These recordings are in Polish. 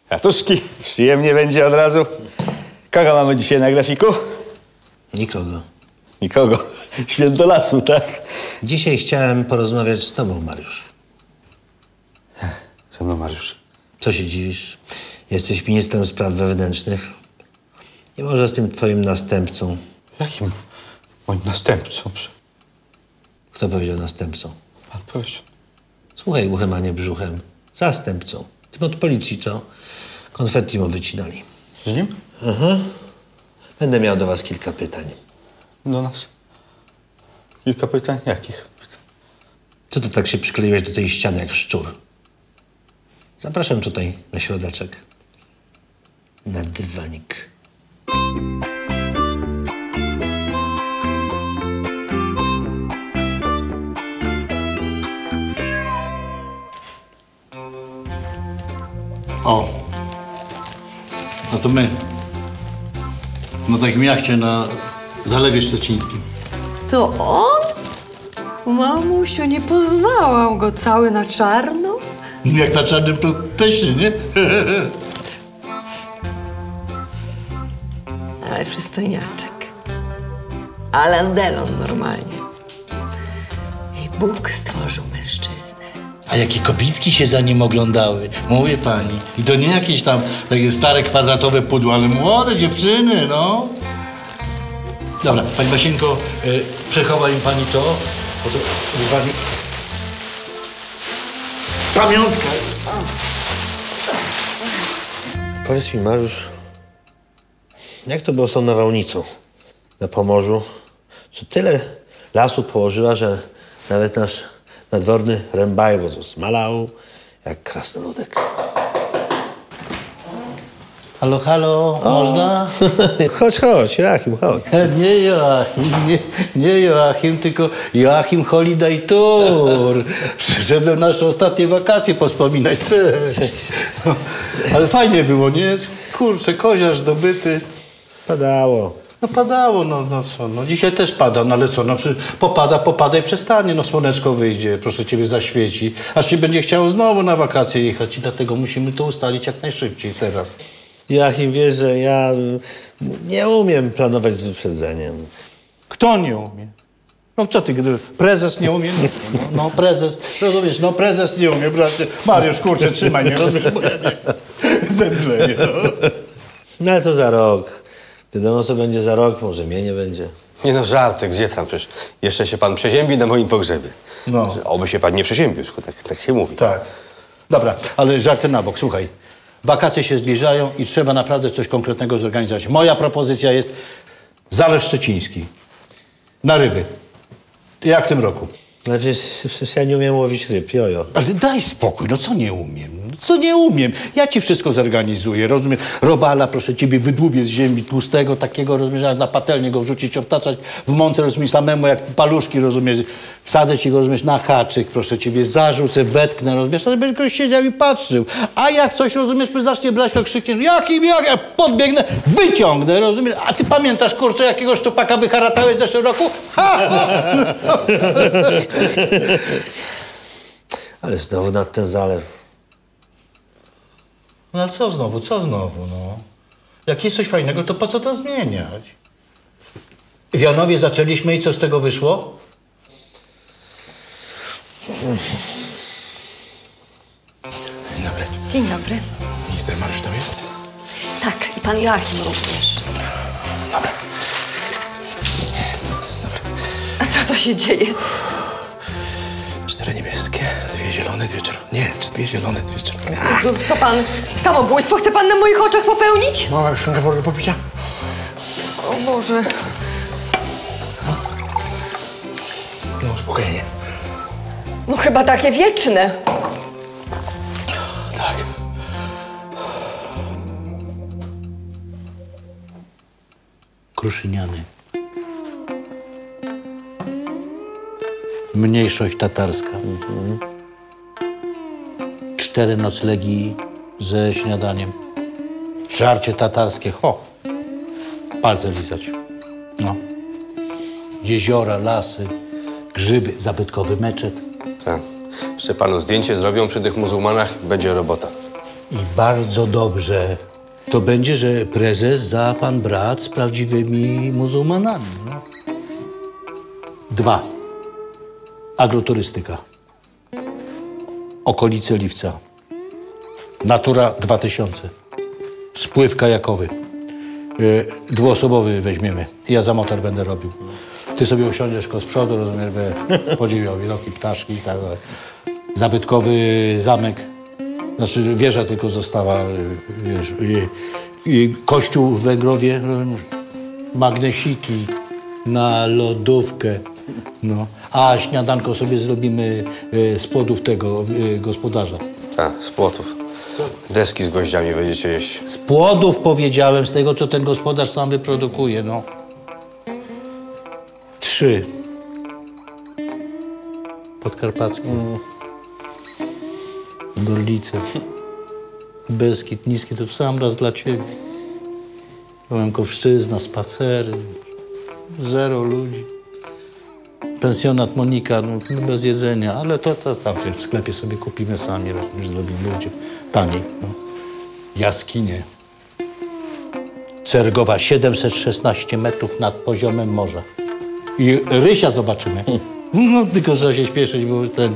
Katuszki, przyjemnie będzie od razu. Kogo mamy dzisiaj na grafiku? Nikogo. Nikogo. Święto lasu, tak? Dzisiaj chciałem porozmawiać z tobą, Mariusz. Ze mną, Mariusz. Co się dziwisz? Jesteś ministrem spraw wewnętrznych. Nie może z tym twoim następcą. Jakim moim następcą? Kto powiedział następcą? Pan powiedział. Słuchaj uchem, a nie brzuchem. Zastępcą. Tym od policji, co? Konfetti mu wycinali. Z nim? Będę miał do was kilka pytań. Do nas? Kilka pytań? Jakich? Co ty tak się przykleiłeś do tej ściany jak szczur? Zapraszam tutaj na środeczek. Na dywanik. O, no to my. Na takim jachcie na Zalewie Szczecińskim. To on? Mamusiu, nie poznałam go, cały na czarno. Jak na czarnym proteście, nie? Ale przystojniaczek. Alain Delon normalnie. I Bóg stworzył mężczyznę. A jakie kobitki się za nim oglądały, mówię pani. I to nie jakieś tam takie stare, kwadratowe pudło, ale młode dziewczyny, no. Dobra, pani Basieńko, przechowa im pani to, bo to pani... Pamiątka. Powiedz mi, Mariusz, jak to było z tą nawałnicą na Pomorzu? Co tyle lasu położyła, że nawet nasz nadworny Rębajwo to zmalał jak krasnoludek. Halo, halo, można? Chodź, Joachim, chodź. Nie Joachim, nie Joachim, tylko Joachim Holiday Tour. Przyszedłem nasze ostatnie wakacje pospominać. No, ale fajnie było, nie? Kurczę, koziarz zdobyty. Padało. No padało, no co, no dzisiaj też pada, no ale co, no popada i przestanie, no słoneczko wyjdzie, proszę ciebie zaświeci, aż ci będzie chciało znowu na wakacje jechać i dlatego musimy to ustalić jak najszybciej teraz. Joachim, wiesz, że ja nie umiem planować z wyprzedzeniem. Kto nie umie? No co ty, gdy prezes nie umie? No prezes, rozumiesz, no prezes nie umie, bracie. Mariusz, kurczę, trzymaj, nie rozumiesz? Zemdlenie, no. No ale to za rok. Wiadomo, co będzie za rok, może mnie nie będzie. Nie no, żarty, gdzie tam? Przecież jeszcze się pan przeziębi na moim pogrzebie. No. Oby się pan nie przeziębił, tak się mówi. Tak. Dobra, ale żarty na bok, słuchaj. Wakacje się zbliżają i trzeba naprawdę coś konkretnego zorganizować. Moja propozycja jest Zalew Szczeciński. Na ryby. Jak w tym roku? Ale przecież ja nie umiem łowić ryb, jojo. Ale daj spokój, no co nie umiem? Co nie umiem? Ja ci wszystko zorganizuję, rozumiesz? Robala, proszę ciebie, wydłubię z ziemi tłustego, takiego, rozumiesz, jak na patelnię go wrzucić, obtaczać w mące, rozumiesz, samemu jak paluszki, rozumiesz? Wsadzę ci go, rozumiesz, na haczyk, proszę ciebie, zarzucę, wetknę, rozumiesz? Ale będziesz ktoś siedział i patrzył. A jak coś, rozumiesz, zacznie brać, to krzykniesz, jakim, jak? Ja podbiegnę, wyciągnę, rozumiesz? A ty pamiętasz, kurczę, jakiego szczupaka wyharatałeś w zeszłym roku? Ha! Ale znowu nad ten zalew. No ale co znowu, no? Jak jest coś fajnego, to po co to zmieniać? W Janowie zaczęliśmy i co z tego wyszło? Dzień dobry. Dzień dobry. Minister Mariusz tam jest? Tak, i pan Joachim również. Dobra. Jest dobry. A co to się dzieje? 4 niebieskie, 2 zielone, 2 czerwone. Nie, 2 zielone, 2 czerwone. Jezu, co pan? Samobójstwo chce pan na moich oczach popełnić? Mama już szynkę wolę do popicia? O Boże. No, uspokojenie. No chyba takie wieczne. Tak. Kruszyniany. Mniejszość tatarska. 4 noclegi ze śniadaniem. Żarcie tatarskie. Ho! Palce lizać. No. Jeziora, lasy, grzyby, zabytkowy meczet. Tak. Jeszcze panu zdjęcie zrobią przy tych muzułmanach, będzie robota. I bardzo dobrze. To będzie, że prezes za pan brat z prawdziwymi muzułmanami. No. 2. Agroturystyka. Okolice Liwca. Natura 2000. Spływ kajakowy. 2-osobowy weźmiemy. Ja za motor będę robił. Ty sobie usiądziesz z przodu, rozumiesz, podziwiał widoki, ptaszki i tak dalej. Zabytkowy zamek. Znaczy wieża tylko została, wiesz, i kościół w Węgrowie, magnesiki na lodówkę. No. A śniadanko sobie zrobimy z płodów tego gospodarza. Tak, z płotów. Deski z gwoździami będziecie jeść. Z płodów powiedziałem, z tego, co ten gospodarz sam wyprodukuje, no. 3. Podkarpackie. Gorlice. Beskid Niski, to w sam raz dla ciebie. Łękowszczyzna, spacery. 0 ludzi. Pensjonat Monika, no, bez jedzenia, ale to tam w sklepie sobie kupimy sami, rozumiesz, zrobimy ludzie. Taniej. No. Jaskinie. Cergowa, 716 metrów nad poziomem morza. I Rysia zobaczymy. No, tylko trzeba się śpieszyć, bo ten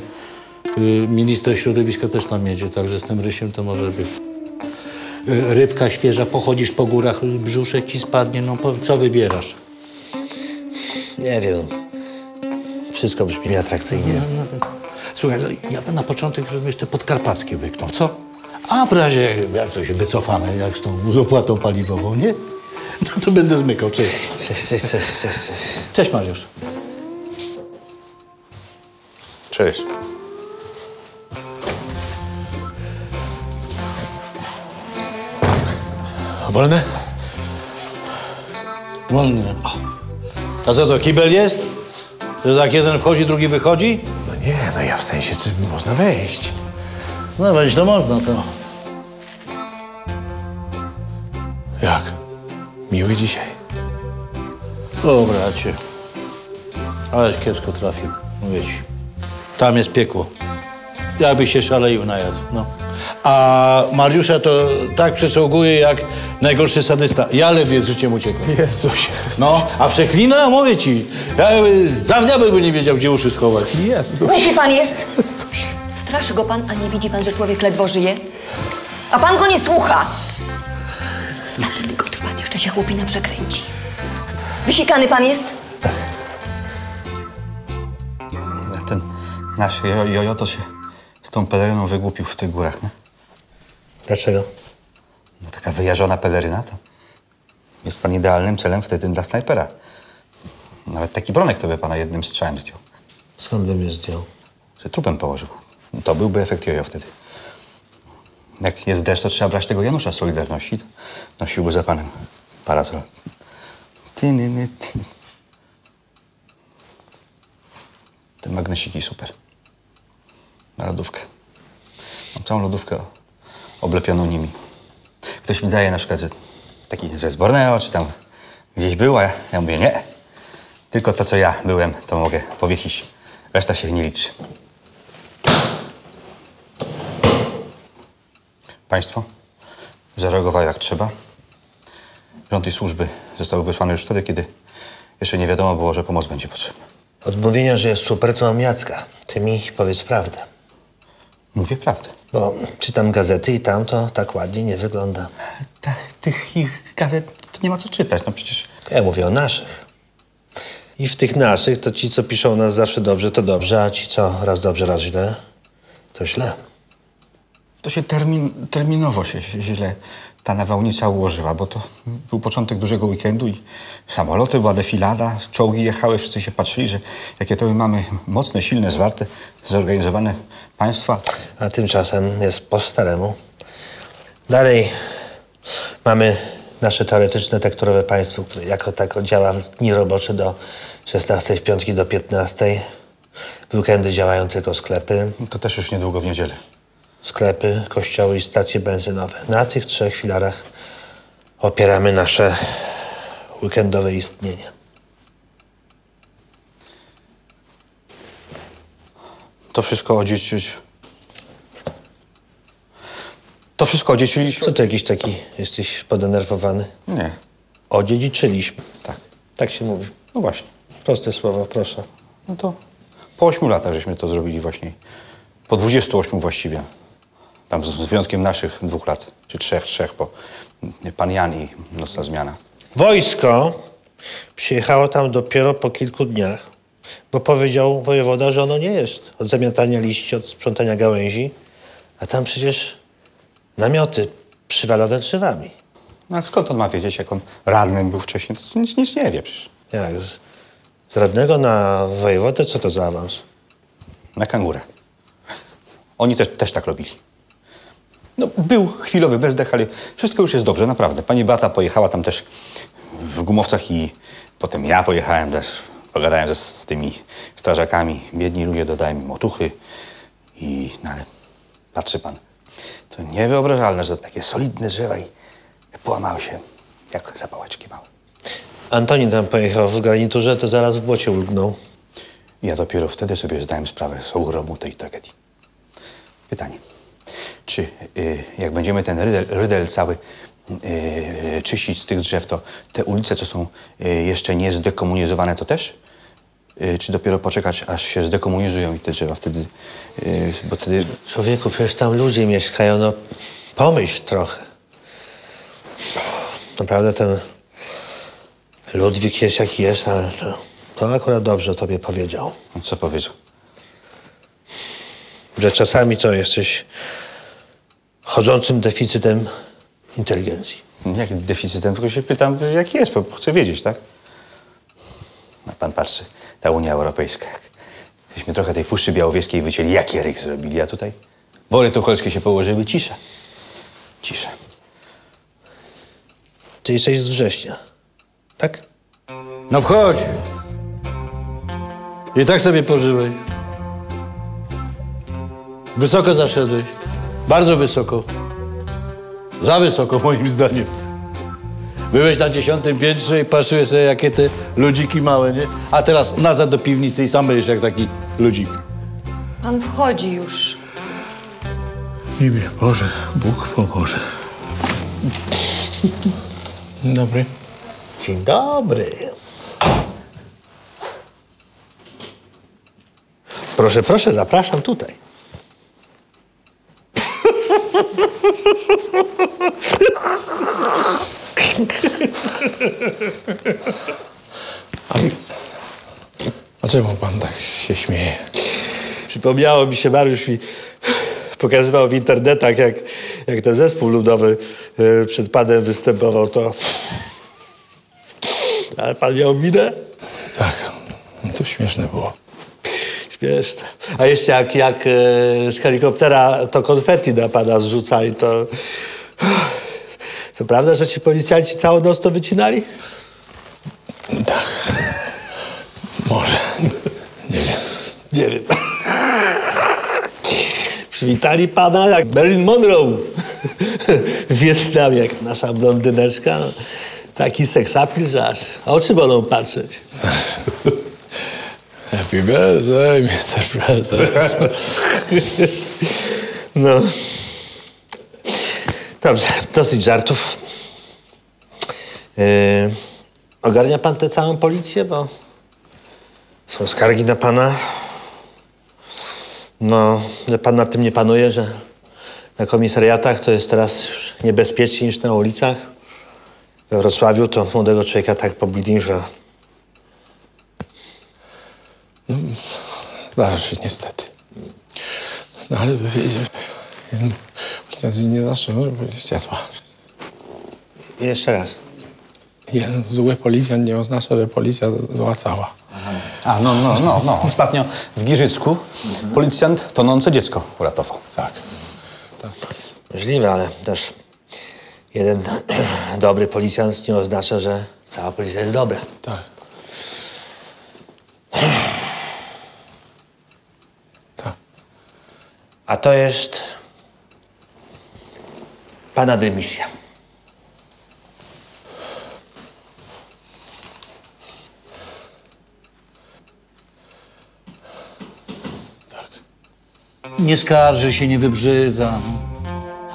minister środowiska też tam jedzie, także z tym Rysiem to może być. Rybka świeża, pochodzisz po górach, brzuszek ci spadnie, no co wybierasz? Nie wiem. Wszystko brzmi atrakcyjnie. Słuchaj, ja bym na początek, rozumiesz, te podkarpackie łyknął, co? A w razie, jak coś wycofamy, jak z opłatą paliwową, nie? No to będę zmykał. Cześć. Cześć. Cześć, Mariusz. Cześć. Wolne? Wolny. A co to, kibel jest? Że tak jeden wchodzi, drugi wychodzi? No nie, no ja w sensie, czy można wejść? No wejść to można, to. Jak? Miły dzisiaj. O, bracie. Aleś kiepsko trafił, mówię ci. Tam jest piekło. Jakbyś się szaleił najadł, no. A Mariusza to tak przeczołguje jak najgorszy sadysta. Ja ledwie z życiem uciekłem. Jezusie. No, a przeklina? Mówię ci. Ja za diabeł by nie wiedział, gdzie uszy schować. Jezusie. Głupi pan jest? Jezusie. Straszy go pan, a nie widzi pan, że człowiek ledwo żyje? A pan go nie słucha. Taki bigot wpadł, jeszcze się chłopina przekręci. Wysikany pan jest? Ten nasz jojo to się z tą peleryną wygłupił w tych górach, nie? Dlaczego? No taka wyjarzona peleryna to jest pan idealnym celem wtedy dla snajpera. Nawet taki bronek to by pana jednym strzałem zdjął. Skąd bym je zdjął? Że trupem położył. To byłby efekt jojo wtedy. Jak jest deszcz, to trzeba brać tego Janusza z Solidarności. To nosiłby za panem parasol. Te magnesiki super. Na lodówkę. Mam całą lodówkę oblepioną nimi. Ktoś mi daje na przykład, że taki, że z Borneo, czy tam gdzieś był, a ja mówię nie. Tylko to, co ja byłem, to mogę powiesić. Reszta się nie liczy. Państwo zareagowało jak trzeba. Rząd i służby zostały wysłane już wtedy, kiedy jeszcze nie wiadomo było, że pomoc będzie potrzebna. Odmówienia, że jest super, to mam Jacka. Ty mi powiedz prawdę. Mówię prawdę. Bo czytam gazety i tam to tak ładnie nie wygląda. Tych ich gazet to nie ma co czytać, no przecież... Ja mówię o naszych. I w tych naszych to ci, co piszą o nas zawsze dobrze, to dobrze, a ci, co raz dobrze, raz źle, to źle. To się terminowo się źle ta nawałnica ułożyła, bo to był początek dużego weekendu i samoloty, była defilada, czołgi jechały, wszyscy się patrzyli, że jakie to my mamy mocne, silne, zwarte, zorganizowane państwa. A tymczasem jest po staremu. Dalej mamy nasze teoretyczne tekturowe państwo, które jako tako działa w dni robocze do 16, w piątki do 15. W weekendy działają tylko sklepy. To też już niedługo w niedzielę. Sklepy, kościoły i stacje benzynowe. Na tych 3 filarach opieramy nasze weekendowe istnienie. To wszystko odziedziczyć. To wszystko odziedziczyliśmy? Co ty jakiś taki jesteś podenerwowany? Nie. Odziedziczyliśmy. Tak. Tak się mówi. No właśnie. Proste słowo, proszę. No to po 8 latach żeśmy to zrobili właśnie. Po 28 właściwie. Tam z wyjątkiem naszych 2 lat. Czy 3, bo pan Jan i nocna zmiana. Wojsko przyjechało tam dopiero po kilku dniach, bo powiedział wojewoda, że ono nie jest od zamiatania liści, od sprzątania gałęzi, a tam przecież namioty przywalone drzewami. No a skąd on ma wiedzieć, jak on radnym był wcześniej? To nic nie wie przecież. Jak? Z radnego na wojewodę? Co to za awans? Na kangurę. Oni też tak robili. No, był chwilowy bezdech, ale wszystko już jest dobrze, naprawdę. Pani Beata pojechała tam też w gumowcach i potem ja pojechałem też. Pogadałem z tymi strażakami. Biedni ludzie dodają im otuchy. No ale patrzy pan, to niewyobrażalne, że takie solidne drzewa i połamały się jak zapałeczki małe. Antonin tam pojechał w garniturze, to zaraz w błocie ulgnął. Ja dopiero wtedy sobie zdałem sprawę z ogromu tej tragedii. Pytanie. Czy jak będziemy ten rydel cały czyścić z tych drzew, to te ulice, co są jeszcze nie zdekomunizowane, to też? Czy dopiero poczekać, aż się zdekomunizują i te drzewa wtedy... bo wtedy... Człowieku, przecież tam ludzie mieszkają, no pomyśl trochę. Naprawdę ten Ludwik jest jaki jest, ale to akurat dobrze tobie powiedział. No, co powiedział? Że czasami to jesteś chodzącym deficytem inteligencji. Jak deficytem? Tylko się pytam, jak jest, bo chcę wiedzieć, tak? No, pan patrzy, ta Unia Europejska. Żeśmy trochę tej Puszczy Białowieskiej wycięli, jaki ryk zrobili, a tutaj bory tucholskie się położyły, cisza. Cisza. Ty jesteś z września, tak? No wchodź. I tak sobie pożyłeś. Wysoko zaszedłeś. Bardzo wysoko. Za wysoko, moim zdaniem. Byłeś na 10. piętrze i patrzyłeś sobie, jakie te ludziki małe, nie? A teraz nazad do piwnicy i sam będziesz jak taki ludzik. Pan wchodzi już. Imię Boże, Bóg pomoże. Dzień dobry. Dzień dobry. Proszę, proszę, zapraszam tutaj. A czemu pan tak się śmieje? Przypomniało mi się, Mariusz mi pokazywał w internetach, jak ten zespół ludowy przed panem występował, to... Ale pan miał minę? Tak, to śmieszne było. Śmieszne. A jeszcze jak z helikoptera to konfetti na pana zrzucali, to... Co prawda, że ci policjanci całą noc to wycinali? Tak. Może. Nie wiem. Nie wiem. Przywitali pana jak Marilyn Monroe w Wietnamie, jak nasza blondyneczka. Taki seksapil, że aż oczy bolą patrzeć. Happy birthday, Mr. President. No. Dobrze, dosyć żartów. Ogarnia pan tę całą policję, bo są skargi na pana. No, że pan nad tym nie panuje, że na komisariatach to jest teraz już niebezpieczniej niż na ulicach. We Wrocławiu to młodego człowieka tak pobili, że... Zdarza się niestety. No ale wiecie, jeden policjant nie zaczął, że policja zła. Jeszcze raz. Jeden zły policjant nie oznacza, że policja zła cała. A, no. Ostatnio w Giżycku policjant tonące dziecko uratował. Tak. Tak. Możliwe, ale też jeden dobry policjant nie oznacza, że cała policja jest dobra. Tak. Tak. A to jest pana dymisja. Tak. Nie skarży się, nie wybrzydza.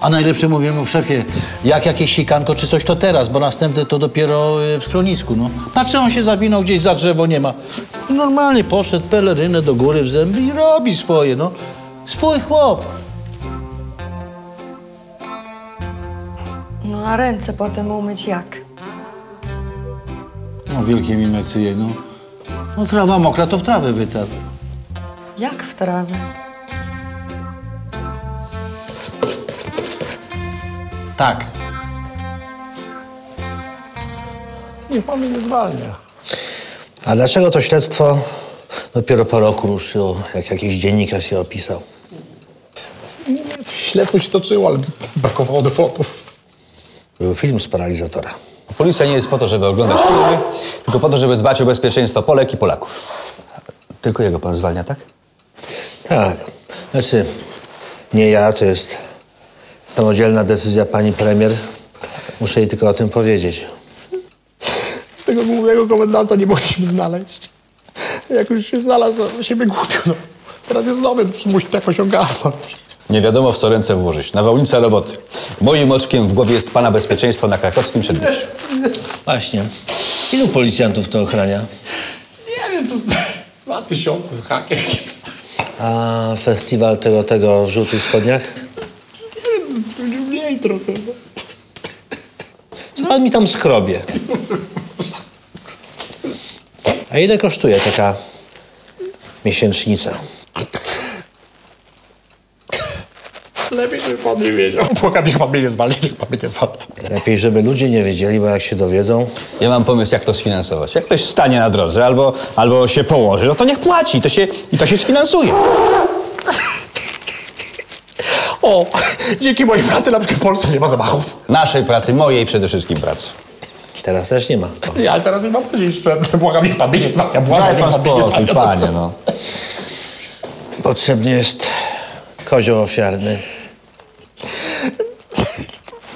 A najlepsze mówię mu w szefie, jak jakieś sikanko czy coś, to teraz, bo następne to dopiero w schronisku, no. Patrzę, on się zawinął gdzieś za drzewo, nie ma. Normalnie poszedł, pelerynę do góry w zęby i robi swoje, no. Swój chłop. No a ręce potem umyć jak? No, wielkie mi mecyje, no. No, trawa mokra, to w trawę wytarł. Jak w trawę? Tak. Niech pan mnie nie zwalnia. A dlaczego to śledztwo dopiero po roku ruszyło, jak jakiś dziennikarz się opisał? Śledztwo się toczyło, ale brakowało dowodów. Był film z paralizatora. Policja nie jest po to, żeby oglądać filmy, tylko po to, żeby dbać o bezpieczeństwo Polek i Polaków. Tylko jego pan zwalnia, tak? Tak. Znaczy, nie ja, to jest samodzielna decyzja pani premier. Muszę jej tylko o tym powiedzieć. Tego głównego komendanta nie mogliśmy znaleźć. Jak już się znalazł, siebie głupio, no. Teraz jest nowy, musi to jakoś ogarnąć. Nie wiadomo, w co ręce włożyć. Nawałnica roboty. Moim oczkiem w głowie jest pana bezpieczeństwo na krakowskim przedmieściu. Właśnie. Ilu policjantów to ochrania? Nie wiem, to 2000 z hakiem. A festiwal tego w żółtych spodniach? Nie wiem, mniej trochę. Co pan mi tam skrobie? A ile kosztuje taka miesięcznica? Lepiej, żeby pan nie wiedział. Błagam, niech pan mnie nie zwalnia, niech pan mnie nie zwalnia. Lepiej, żeby ludzie nie wiedzieli, bo jak się dowiedzą... Ja mam pomysł, jak to sfinansować. Jak ktoś stanie na drodze albo się położy, no to niech płaci. To się sfinansuje. O, dzięki mojej pracy na przykład w Polsce nie ma zamachów. Naszej pracy, mojej przede wszystkim pracy. Teraz też nie ma. Nie, ale teraz nie mam powiedzieć, że błagam, niech pan mnie nie zwalnia. Błagam, Daj niech pan pan mnie nie spokój, zwalnia. panie, no. Potrzebny jest kozioł ofiarny.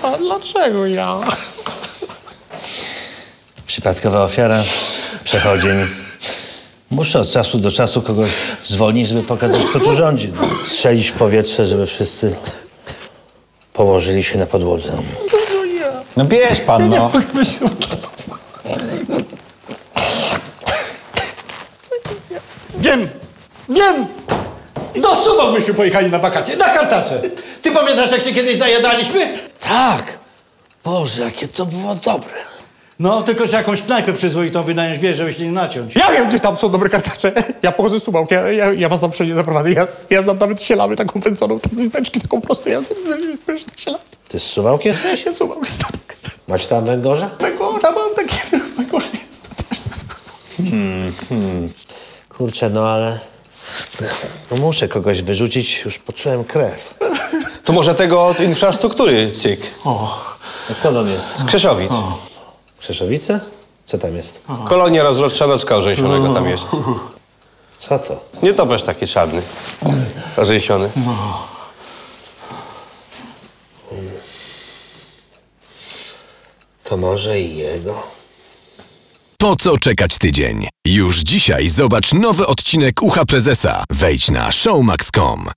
A dlaczego ja? Przypadkowa ofiara, przechodzień. Muszę od czasu do czasu kogoś zwolnić, żeby pokazać, kto tu rządzi. No, strzelić w powietrze, żeby wszyscy położyli się na podłodze. No bierz pan, no. Wiem! Do Suwałk byśmy pojechali na wakacje, na kartacze. Ty pamiętasz, jak się kiedyś zajadaliśmy? Tak! Boże, jakie to było dobre. No, tylko że jakąś knajpę przyzwoitą wynająć, wiesz, żeby się nie naciąć. Ja wiem, gdzie tam są dobre kartacze. Ja pochodzę z Suwałk, ja was tam wszędzie zaprowadzę. Ja znam nawet sielamy taką wędzoną, tam z beczki taką prostą. Ja wiesz, tak sielamy. Ty z Suwałkiem jesteś? Ja Suwałk jest tak. Macie tam węgorza? Węgorza mam takie, węgorza jest. Kurczę, no ale... No muszę kogoś wyrzucić, już poczułem krew. To może tego od infrastruktury, cyk. A skąd on jest? Z Krzeszowic. Krzeszowice? Co tam jest? Kolonia rozrodcza nocka orzęsionego tam jest. Co to? Nie topesz taki czarny. Orzęsiony. To może i jego? Po co czekać tydzień? Już dzisiaj zobacz nowy odcinek Ucha Prezesa. Wejdź na showmax.com.